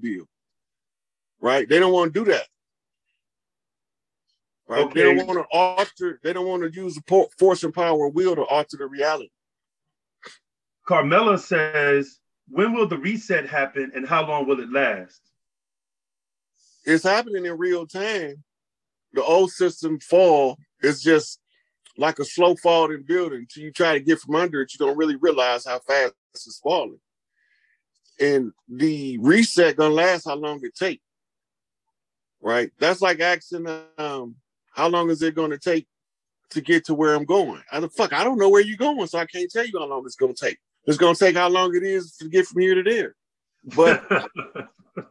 build. Right? They don't want to do that. Right? Okay. They don't want to alter, they don't want to use the force and power of will to alter the reality. Carmela says, when will the reset happen and how long will it last? It's happening in real time. The old system fall is just like a slow fall in building. Until you try to get from under it, you don't really realize how fast it's falling. And the reset gonna last how long it take. Right? That's like asking how long is it gonna take to get to where I'm going? I don't know where you're going, so I can't tell you how long it's gonna take. It's gonna take how long it is to get from here to there. But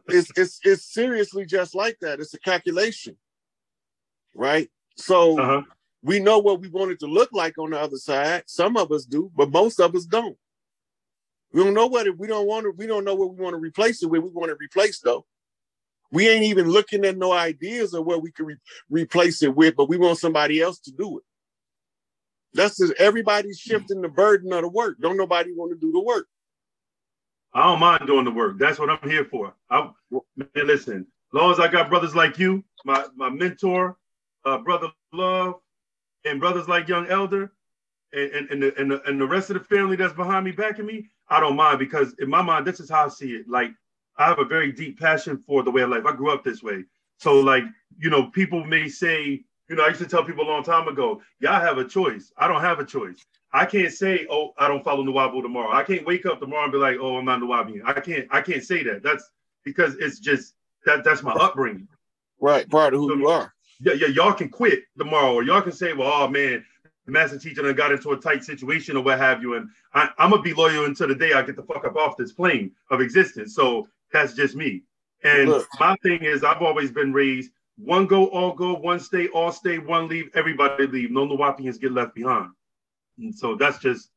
it's seriously just like that. It's a calculation. Right? So we know what we want it to look like on the other side. Some of us do, but most of us don't. We don't know what we don't know what we want to replace it with. We want to replace though. We ain't even looking at no ideas of what we can replace it with, but we want somebody else to do it. That's just everybody's shifting the burden of the work. Don't nobody want to do the work. I don't mind doing the work. That's what I'm here for. Man, listen, as long as I got brothers like you, my mentor, Brother Love, and brothers like Young Elder, and the rest of the family that's behind me, backing me, I don't mind, because in my mind, this is how I see it. Like, I have a very deep passion for the way of life. I grew up this way. So, like, you know, people may say, you know, I used to tell people a long time ago, y'all have a choice. I don't have a choice. I can't say, oh, I don't follow Nuwabu tomorrow. I can't wake up tomorrow and be like, oh, I'm not Nuwabian. I can't say that. That's because it's just that's my upbringing. Right, part of who you are. Yeah, y'all can quit tomorrow, or y'all can say, well, oh man, the master teacher done got into a tight situation or what have you, and I'm gonna be loyal until the day I get the fuck up off this plane of existence. So that's just me. And my thing is, I've always been raised, one go, all go, one stay, all stay, one leave, everybody leave. No Nuwapians get left behind. And so that's just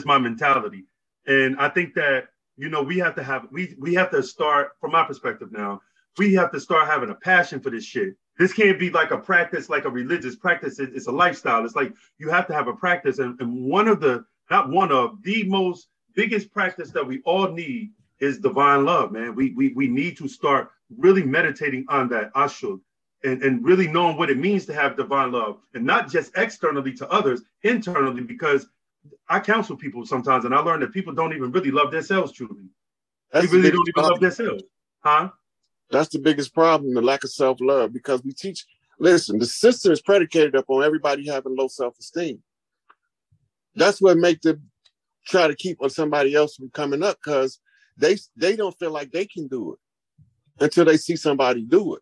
my mentality. And I think that, you know, we have to start, from my perspective now, we have to start having a passion for this shit. This can't be like a practice, like a religious practice. It's a lifestyle. It's like you have to have a practice. And the most biggest practice that we all need is divine love, man. We need to start really meditating on that ashuk and really knowing what it means to have divine love, and not just externally to others, internally, because I counsel people sometimes and I learn that people don't even really love themselves truly. They really don't even love themselves. Huh? That's the biggest problem, the lack of self-love, because we teach, listen, the system is predicated upon everybody having low self-esteem. That's what makes them try to keep on somebody else from coming up, because they don't feel like they can do it until they see somebody do it.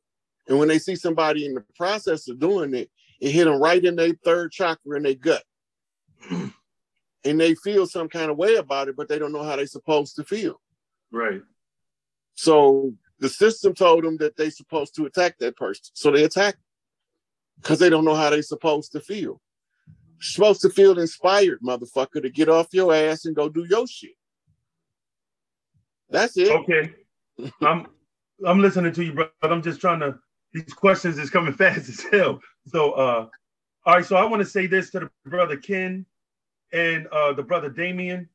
And when they see somebody in the process of doing it, it hit them right in their third chakra in their gut. And they feel some kind of way about it, but they don't know how they're supposed to feel. Right. So the system told them that they're supposed to attack that person. So they attack because they don't know how they're supposed to feel. You're supposed to feel inspired, motherfucker, to get off your ass and go do your shit. That's it. Okay. I'm listening to you, brother. I'm just trying to, these questions is coming fast as hell. So, all right. So I want to say this to the brother Ken and the brother Damien,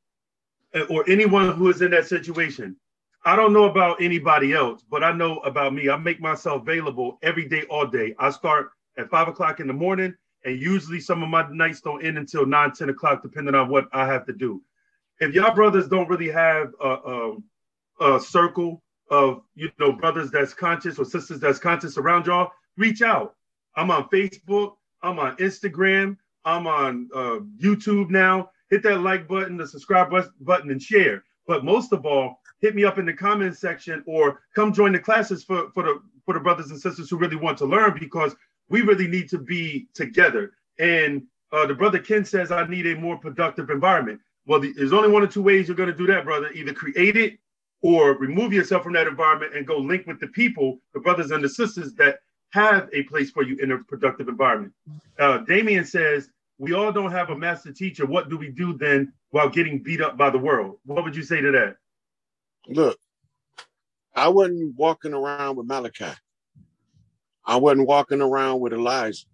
or anyone who is in that situation. I don't know about anybody else, but I know about me. I make myself available every day, all day. I start at 5 o'clock in the morning, and usually some of my nights don't end until 9, 10 o'clock, depending on what I have to do. If y'all brothers don't really have a circle of, you know, brothers that's conscious or sisters that's conscious around y'all, reach out. I'm on Facebook. I'm on Instagram. I'm on YouTube now. Hit that like button, the subscribe button, and share. But most of all, hit me up in the comment section, or come join the classes for the brothers and sisters who really want to learn, because we really need to be together. And the brother Ken says, I need a more productive environment. Well, there's only one or two ways you're going to do that, brother. Either create it or remove yourself from that environment and go link with the people, the brothers and the sisters that have a place for you in a productive environment. Damien says, we all don't have a master teacher. What do we do then while getting beat up by the world? What would you say to that? Look, I wasn't walking around with Malachi. I wasn't walking around with Elijah.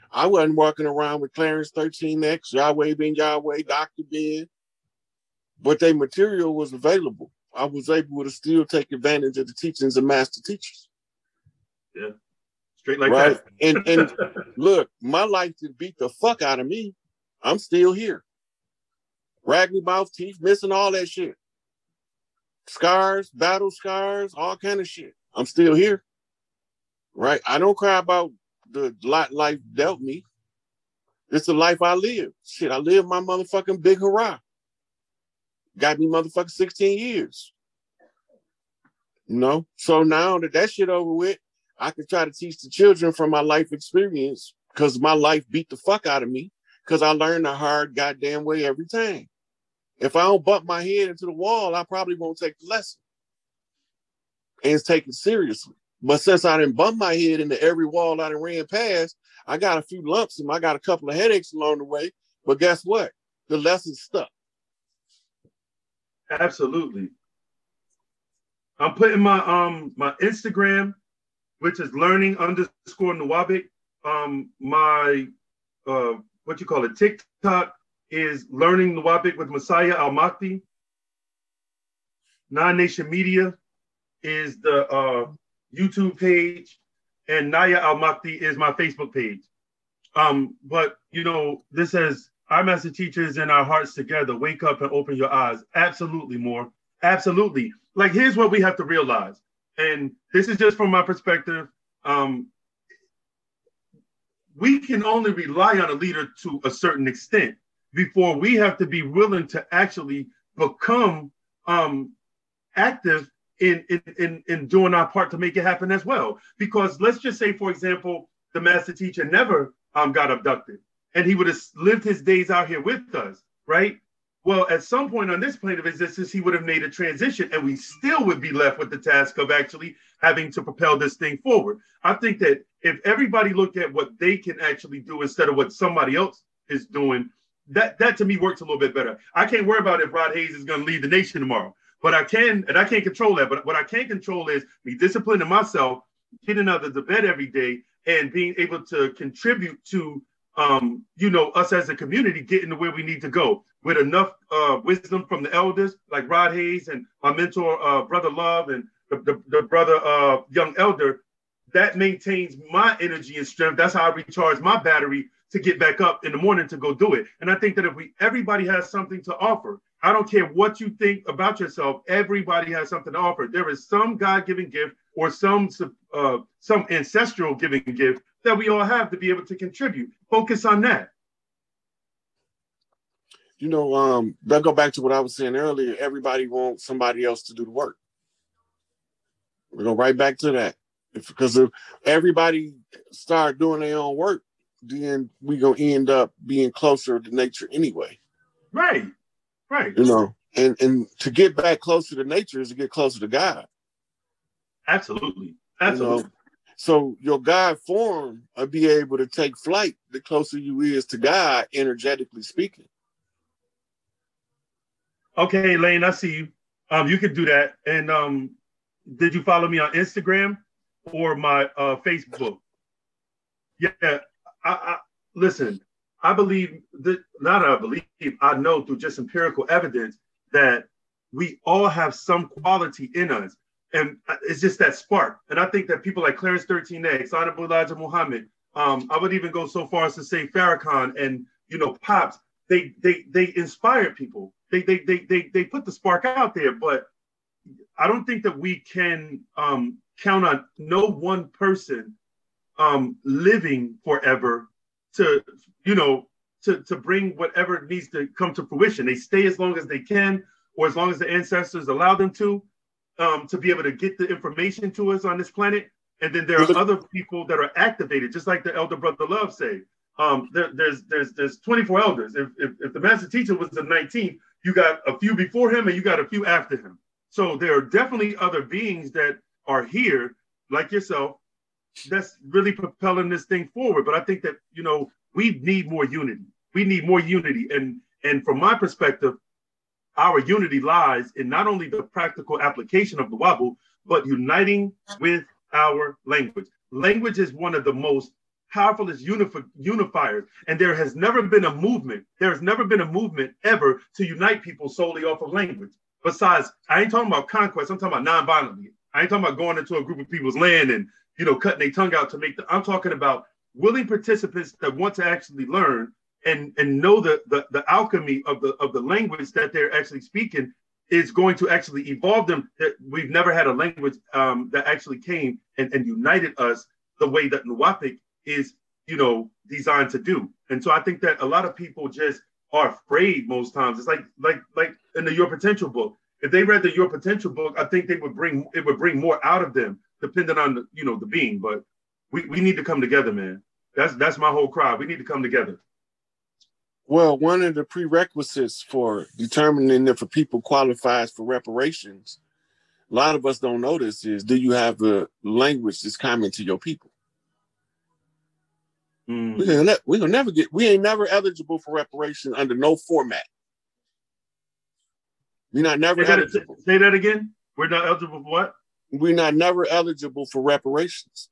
I wasn't walking around with Clarence 13X, Yahweh Ben Yahweh, Dr. Ben. But their material was available. I was able to still take advantage of the teachings of master teachers. Yeah, straight like right? that. And look, my life did beat the fuck out of me. I'm still here. Raggedy mouth, teeth missing, all that shit. Scars, battle scars, all kind of shit. I'm still here. Right? I don't cry about the lot life dealt me. It's the life I live. Shit, I live my motherfucking big hurrah. Got me motherfucking 16 years. You know? So now that shit over with, I can try to teach the children from my life experience because my life beat the fuck out of me because I learned the hard goddamn way every time. If I don't bump my head into the wall, I probably won't take the lesson and take it seriously. But since I didn't bump my head into every wall I done ran past, I got a few lumps and I got a couple of headaches along the way. But guess what? The lesson stuck. Absolutely. I'm putting my my Instagram, which is learning_Nuwabic. My what you call it, TikTok is Learning Nuwabic with Messiah Al-Mahdi. Nine Nation Media is the YouTube page, and Naya Al-Mahdi is my Facebook page. But you know, this says, our master teachers and our hearts together, wake up and open your eyes. Absolutely, more. Absolutely. Like, here's what we have to realize. And this is just from my perspective. We can only rely on a leader to a certain extent before we have to be willing to actually become active in doing our part to make it happen as well. Because let's just say, for example, the master teacher never got abducted and he would have lived his days out here with us, right? Well, at some point on this plane of existence, he would have made a transition and we still would be left with the task of actually having to propel this thing forward. I think that if everybody looked at what they can actually do instead of what somebody else is doing, that to me works a little bit better. I can't worry about if Rod Hayes is going to lead the nation tomorrow, but I can't control that. But what I can control is me disciplining myself, getting out of the bed every day, and being able to contribute to, you know, us as a community getting to where we need to go with enough wisdom from the elders like Rod Hayes and my mentor, Brother Love, and the brother Young Elder. That maintains my energy and strength. That's how I recharge my battery to get back up in the morning to go do it. And I think that if everybody has something to offer, I don't care what you think about yourself, everybody has something to offer. There is some God-given gift or some ancestral given gift that we all have to be able to contribute. Focus on that. You know, that go back to what I was saying earlier. Everybody wants somebody else to do the work. We go right back to that. Because if everybody start doing their own work, then we gonna end up being closer to nature anyway. Right. You know, and to get back closer to nature is to get closer to God. Absolutely. You know? So your God form will be able to take flight the closer you is to God, energetically speaking. Okay, Lane, I see you. You can do that. And did you follow me on Instagram or my Facebook? Yeah, I listen. I believe that, I know through just empirical evidence that we all have some quality in us. And it's just that spark. And I think that people like Clarence 13X, Honorable Elijah Muhammad, I would even go so far as to say Farrakhan and, you know, Pops, they inspire people. They put the spark out there, but I don't think that we can count on no one person living forever to, you know, to bring whatever needs to come to fruition. They stay as long as they can, or as long as the ancestors allow them to be able to get the information to us on this planet. And then there are other people that are activated, just like the elder brother Love say. There's 24 elders. If the master teacher was the 19th, you got a few before him and you got a few after him. So there are definitely other beings that are here, like yourself, that's really propelling this thing forward. But I think that, you know, we need more unity. We need more unity. And from my perspective, our unity lies in not only the practical application of the Wabu, but uniting with our language. Language is one of the most powerful unifiers. And there has never been a movement. There has never been a movement ever to unite people solely off of language. besides, I ain't talking about conquest. I'm talking about non-violently. I ain't talking about going into a group of people's land and, you know, cutting their tongue out to make I'm talking about willing participants that want to actually learn and know the alchemy of the language that they're actually speaking is going to actually evolve them. That we've never had a language that actually came and united us the way that Nuwapic is, you know, designed to do. And so I think that a lot of people just are afraid most times. It's like in the Your Potential book. If they read the Your Potential book, I think it would bring more out of them, depending on the, you know, the being. But we need to come together, man. That's my whole cry. We need to come together. Well, one of the prerequisites for determining if a people qualifies for reparations, a lot of us don't know this, is do you have a language that's common to your people? We ain't never eligible for reparation under no format. We're not never eligible. Say that again. We're not eligible for what? We're not never eligible for reparations.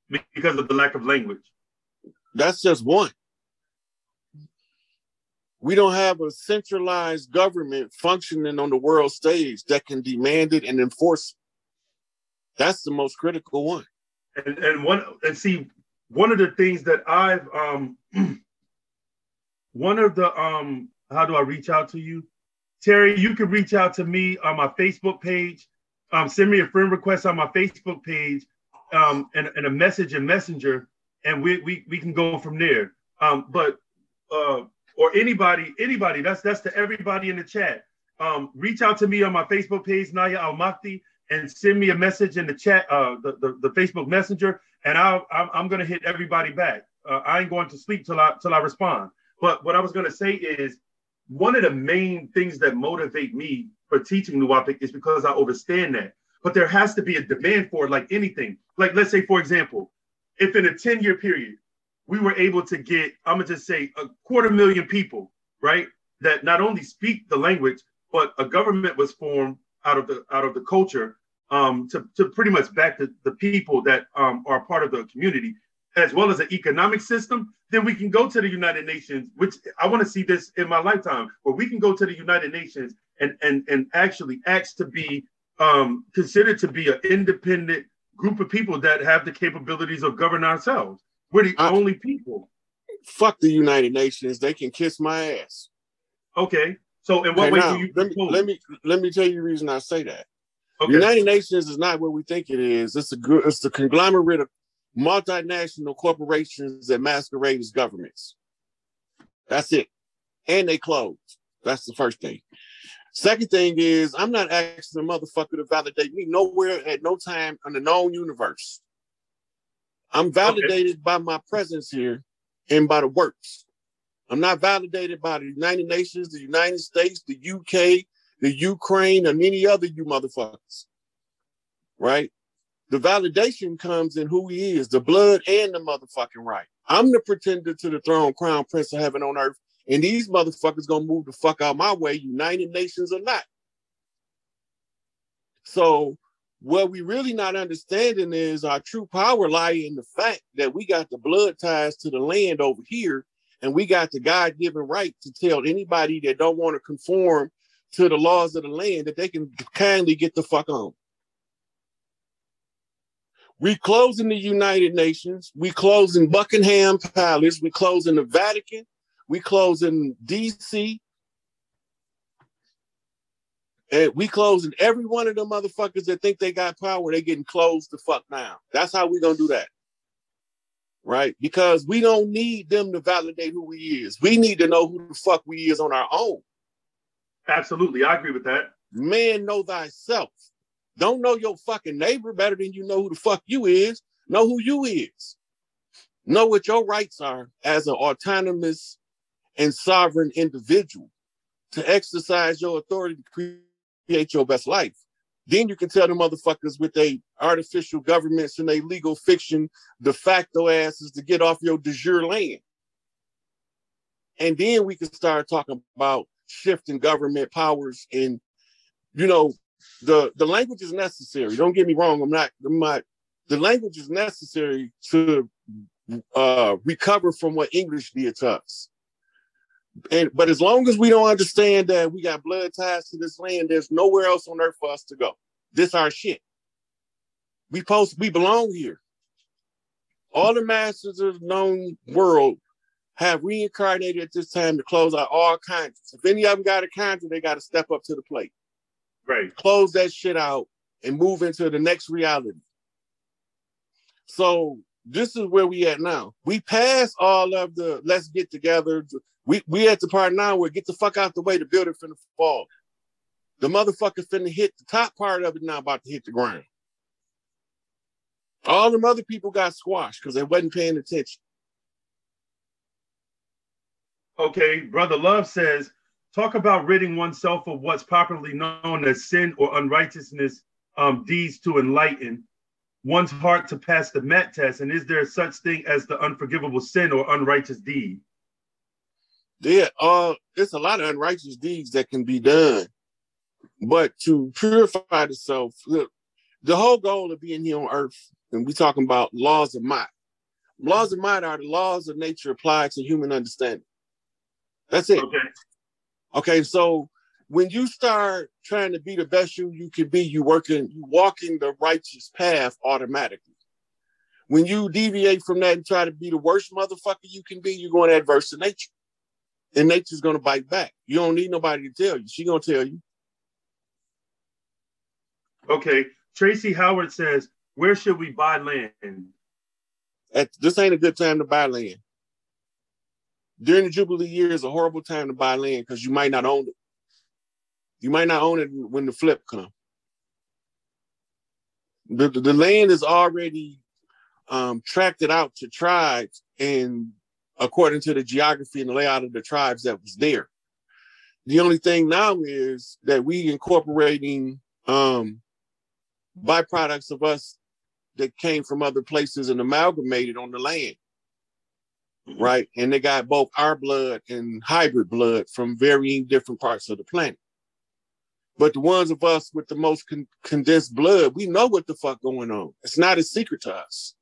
Because of the lack of language. That's just one. We don't have a centralized government functioning on the world stage that can demand it and enforce it. That's the most critical one. And see, one of the things that I've one of the how do I reach out to you? Terry, you can reach out to me on my Facebook page. Send me a friend request on my Facebook page, and a message in Messenger, and we can go from there. Or anybody, that's to everybody in the chat. Reach out to me on my Facebook page, Naya Al-Makti, and send me a message in the chat, the Facebook Messenger, and I'm gonna hit everybody back. I ain't going to sleep till I respond. But what I was gonna say is, one of the main things that motivate me for teaching Nuwapic is because I understand that. But there has to be a demand for it, like anything. Like, let's say, for example, if in a 10-year period, we were able to get, I'm gonna just say, 250,000 people, right, that not only speak the language, but a government was formed out of the culture to pretty much back the people that are part of the community, as well as an economic system, then we can go to the United Nations, which I want to see this in my lifetime, where we can go to the United Nations and actually ask to be considered to be an independent group of people that have the capabilities of governing ourselves. We're the only people. Fuck the United Nations. They can kiss my ass. Okay. So in what way do you propose? Let me tell you the reason I say that. Okay. The United Nations is not what we think it is. It's a conglomerate of multinational corporations that masquerade as governments. That's it. And they close. That's the first thing. Second thing is, I'm not asking a motherfucker to validate me nowhere at no time in the known universe. I'm validated by my presence here and by the works. I'm not validated by the United Nations, the United States, the UK, the Ukraine, and any other you motherfuckers. Right? The validation comes in who he is, the blood and the motherfucking right. I'm the pretender to the throne, crown prince of heaven on earth, and these motherfuckers gonna move the fuck out my way, United Nations or not. So what we really not understanding is our true power lie in the fact that we got the blood ties to the land over here, and we got the God-given right to tell anybody that don't want to conform to the laws of the land that they can kindly get the fuck on. We closing the United Nations. We closing Buckingham Palace. We closing the Vatican. We closing DC. And we closing every one of them motherfuckers that think they got power. They getting closed the fuck down. That's how we gonna do that. Right? Because we don't need them to validate who we is. We need to know who the fuck we is on our own. Absolutely. I agree with that. Man, know thyself. Don't know your fucking neighbor better than you know who the fuck you is. Know who you is. Know what your rights are as an autonomous and sovereign individual to exercise your authority to create your best life. Then you can tell the motherfuckers with their artificial governments and their legal fiction de facto asses to get off your de jure land. And then we can start talking about shifting government powers. And, you know, the language is necessary. Don't get me wrong. The language is necessary to recover from what English did to us. But as long as we don't understand that we got blood ties to this land, there's nowhere else on earth for us to go. This our shit. We belong here. All the masters of the known world have reincarnated at this time to close out all conscience. If any of them got a conscience, they got to step up to the plate. Right. Close that shit out and move into the next reality. So this is where we at now. We passed all of the let's get together. We at the part now where get the fuck out the way, the building finna fall. The motherfucker finna hit the top part of it now, about to hit the ground. All them other people got squashed because they wasn't paying attention. Okay, Brother Love says, talk about ridding oneself of what's popularly known as sin or unrighteousness deeds to enlighten one's heart to pass the MET test. And is there such thing as the unforgivable sin or unrighteous deed? Yeah, there's a lot of unrighteous deeds that can be done. But to purify the self, the whole goal of being here on earth, and we're talking about laws of might. Laws of might are the laws of nature applied to human understanding. That's it. Okay, so when you start trying to be the best you can be, you walking the righteous path automatically. When you deviate from that and try to be the worst motherfucker you can be, you're going adverse to nature. And nature's going to bite back. You don't need nobody to tell you. She going to tell you. Okay. Tracy Howard says, where should we buy land? This ain't a good time to buy land. During the Jubilee year is a horrible time to buy land because you might not own it. You might not own it when the flip comes. The land is already tracted out to tribes and according to the geography and the layout of the tribes that was there. The only thing now is that we incorporating byproducts of us that came from other places and amalgamated on the land, right? And they got both our blood and hybrid blood from varying different parts of the planet. But the ones of us with the most condensed blood, we know what the fuck going on. It's not a secret to us.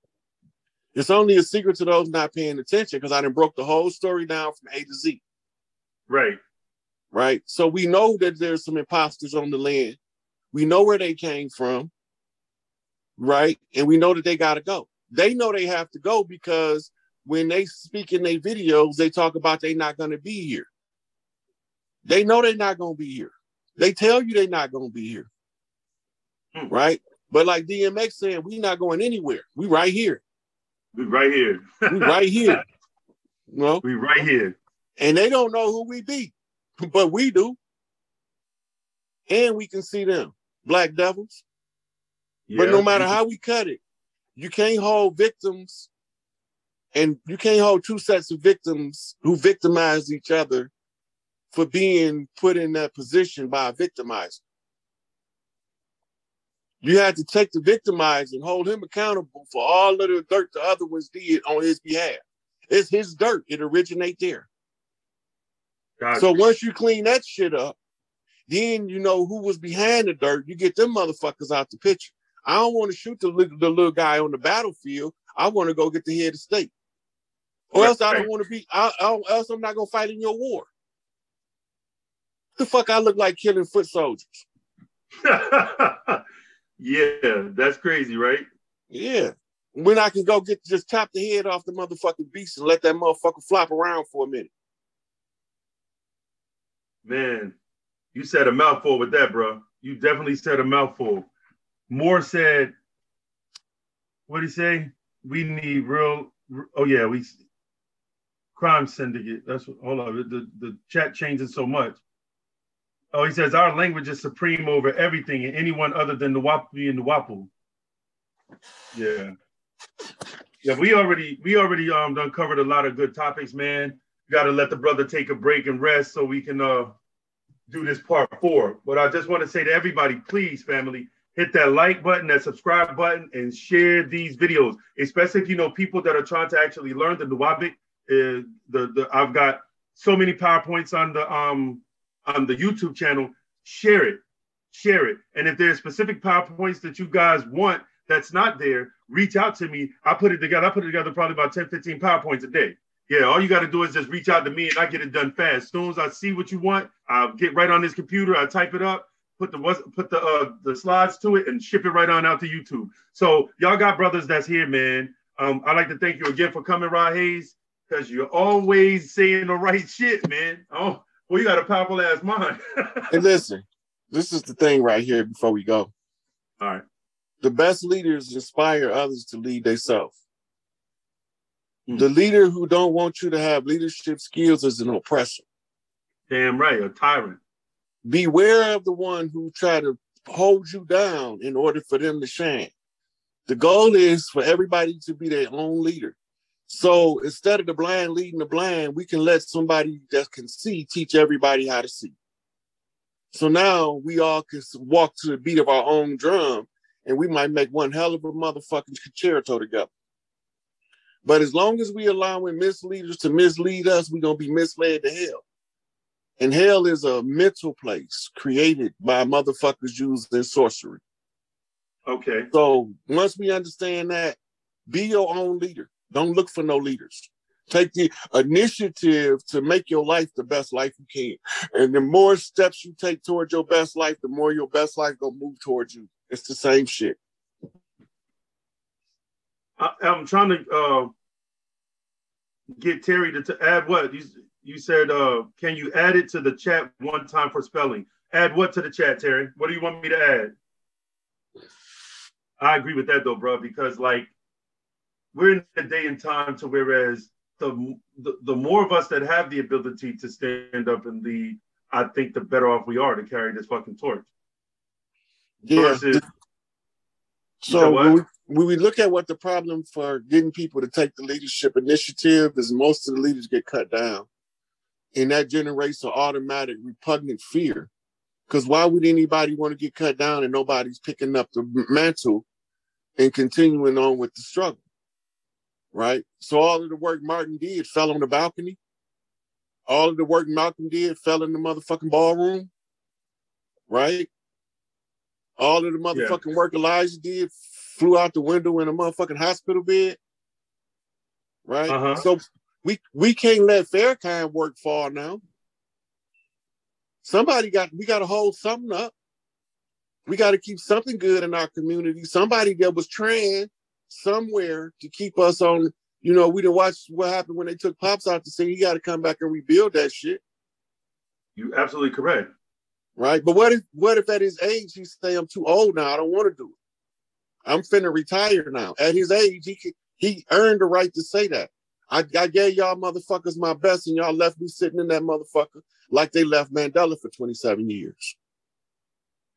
It's only a secret to those not paying attention because I done broke the whole story down from A to Z. Right. Right. So we know that there's some imposters on the land. We know where they came from. Right. And we know that they got to go. They know they have to go because when they speak in their videos, they talk about they not going to be here. They know they're not going to be here. They tell you they're not going to be here. Right. But like DMX saying, we not going anywhere. We right here. We right here. We right here. You know? We right here. And they don't know who we be, but we do. And we can see them. Black devils. Yeah, but no matter how we cut it, you can't hold victims and you can't hold two sets of victims who victimize each other for being put in that position by a victimizer. You had to take the victimizer and hold him accountable for all of the dirt the other ones did on his behalf. It's his dirt. It originates there. Gotcha. So once you clean that shit up, then you know who was behind the dirt. You get them motherfuckers out the picture. I don't want to shoot the little guy on the battlefield. I want to go get the head of state. Or else I don't want to be, else I'm not going to fight in your war. The fuck I look like killing foot soldiers. Yeah, that's crazy, right? Yeah. When I can go just chop the head off the motherfucking beast and let that motherfucker flop around for a minute. Man, you said a mouthful with that, bro. You definitely said a mouthful. Moore said, what'd he say? We need crime syndicate. That's what, hold on, the chat changing so much. Oh, he says our language is supreme over everything and anyone other than the Wapi and the Wapu. Yeah. Yeah, we already done covered a lot of good topics, man. Got to let the brother take a break and rest so we can do this part 4. But I just want to say to everybody, please, family, hit that like button, that subscribe button, and share these videos, especially if you know people that are trying to actually learn the Nuwabic. I've got so many PowerPoints on the YouTube channel. Share it. And if there's specific PowerPoints that you guys want that's not there, reach out to me. I put it together probably about 10, 15 PowerPoints a day. Yeah, all you got to do is just reach out to me and I get it done fast. As soon as I see what you want, I'll get right on this computer, I type it up, put the slides to it and ship it right on out to YouTube. So y'all got brothers that's here, man. I'd like to thank you again for coming, Rod Hayes, because you're always saying the right shit, man. Oh, well, you got a powerful ass mind. And listen, this is the thing right here before we go. All right. The best leaders inspire others to lead themselves. The leader who don't want you to have leadership skills is an oppressor. Damn right, a tyrant. Beware of the one who try to hold you down in order for them to shine. The goal is for everybody to be their own leader. So instead of the blind leading the blind, we can let somebody that can see teach everybody how to see. So now we all can walk to the beat of our own drum and we might make one hell of a motherfucking concerto together. But as long as we allowing misleaders to mislead us, we're going to be misled to hell. And hell is a mental place created by motherfuckers using sorcery. Okay. So once we understand that, be your own leader. Don't look for no leaders. Take the initiative to make your life the best life you can. And the more steps you take towards your best life, the more your best life gonna move towards you. It's the same shit. I'm trying to get Terry to add what? You said, can you add it to the chat one time for spelling? Add what to the chat, Terry? What do you want me to add? I agree with that though, bro, because like we're in a day and time to whereas the more of us that have the ability to stand up and lead, I think the better off we are to carry this fucking torch. Yeah. Versus, so when we look at what the problem for getting people to take the leadership initiative is, most of the leaders get cut down. And that generates an automatic repugnant fear. Because why would anybody want to get cut down and nobody's picking up the mantle and continuing on with the struggle? Right? So all of the work Martin did fell on the balcony. All of the work Malcolm did fell in the motherfucking ballroom. Right? All of the motherfucking work Elijah did flew out the window in a motherfucking hospital bed. Right? Uh-huh. So we can't let Farrakhan work fall now. We got to hold something up. We got to keep something good in our community. Somebody that was trained somewhere to keep us on, we didn't watch what happened when they took Pops out the scene. You got to come back and rebuild that shit. You're absolutely correct. Right? But what if at his age he say, I'm too old now, I don't want to do it. I'm finna retire now. At his age, he earned the right to say that. I gave y'all motherfuckers my best and y'all left me sitting in that motherfucker like they left Mandela for 27 years.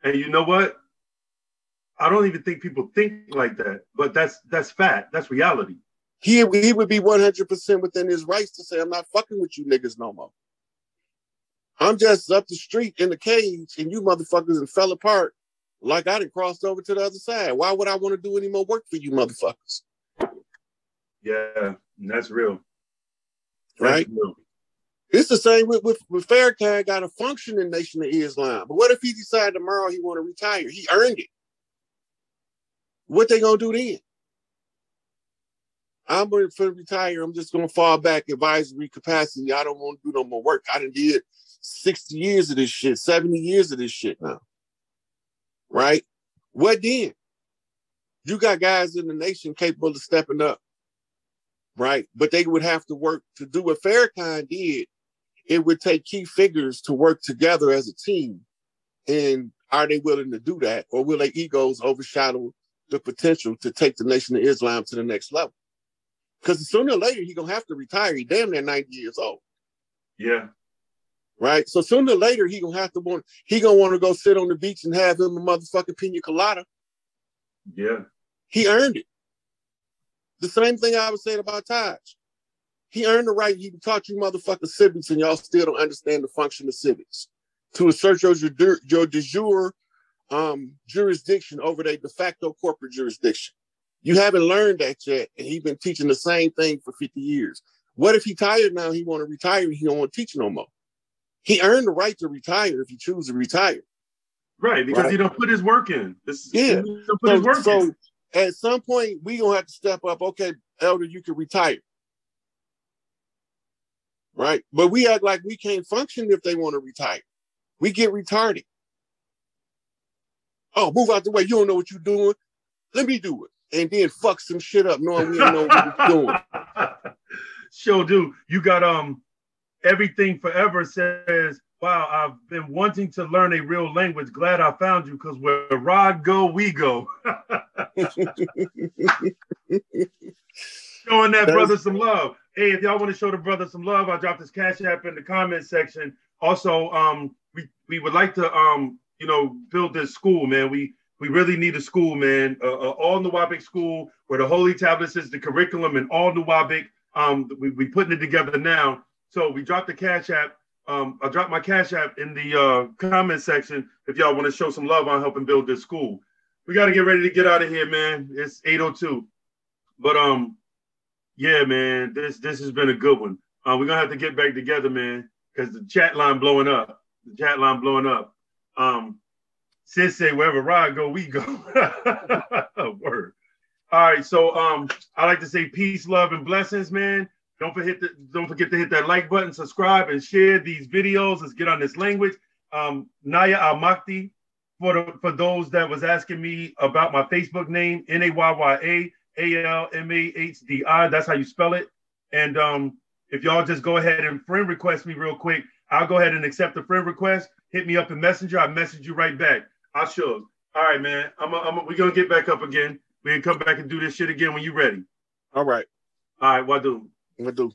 And you know what? I don't even think people think like that, but that's fact. That's reality. He would be 100% within his rights to say, I'm not fucking with you niggas no more. I'm just up the street in the cage and you motherfuckers and fell apart like I done crossed over to the other side. Why would I want to do any more work for you motherfuckers? Yeah, that's real. Right? Real. It's the same with Farrakhan got a functioning Nation of Islam. But what if he decide tomorrow he want to retire? He earned it. What they gonna do then? I'm going to retire. I'm just gonna fall back advisory capacity. I don't want to do no more work. I done did 60 years of this shit, 70 years of this shit now. Right? What then? You got guys in the nation capable of stepping up. Right? But they would have to work to do what Farrakhan did. It would take key figures to work together as a team. And are they willing to do that? Or will their egos overshadow the potential to take the Nation of Islam to the next level? Because sooner or later, he's going to have to retire. He's damn near 90 years old. Yeah. Right? So sooner or later, he going to want to go sit on the beach and have him a motherfucking pina colada. Yeah. He earned it. The same thing I was saying about Taj. He earned the right. He taught you motherfucking civics and y'all still don't understand the function of civics. To assert your de jure jurisdiction over their de facto corporate jurisdiction. You haven't learned that yet, and he's been teaching the same thing for 50 years. What if he tired now, he want to retire, and he don't want to teach no more? He earned the right to retire if he chooses to retire. Right, because he don't put his work in. So at some point, we going to have to step up. Okay, Elder, you can retire. right? But we act like we can't function if they want to retire. We get retarded. Oh, move out the way. You don't know what you're doing. Let me do it. And then fuck some shit up knowing we ain't know what we're doing. Sure do. You got Everything Forever says, wow, I've been wanting to learn a real language. Glad I found you, because where Rod go, we go. Showing that brother some love. Hey, if y'all want to show the brother some love, I'll drop this Cash App in the comment section. Also, we would like to build this school, man. We really need a school, man. All Nuwabic school where the Holy Tablets is the curriculum, and all Nuwabic. We putting it together now. So we dropped the Cash App. I'll drop my Cash App in the comment section if y'all want to show some love on helping build this school. We got to get ready to get out of here, man. It's 8:02. But yeah, man, this has been a good one. We're gonna have to get back together, man, because the chat line blowing up. The chat line blowing up. Sis say wherever Rod go, we go. Word. All right, so I like to say peace, love, and blessings, man. Don't forget to hit that like button, subscribe, and share these videos. Let's get on this language. Naya Al-Makti, for those that was asking me about my Facebook name, Nayya Almahdi. That's how you spell it. And if y'all just go ahead and friend request me real quick, I'll go ahead and accept the friend request. Hit me up in Messenger. I'll message you right back. I'll show. All right, man. We're going to get back up again. We can come back and do this shit again when you're ready. All right. All right, Wadu. Wadu.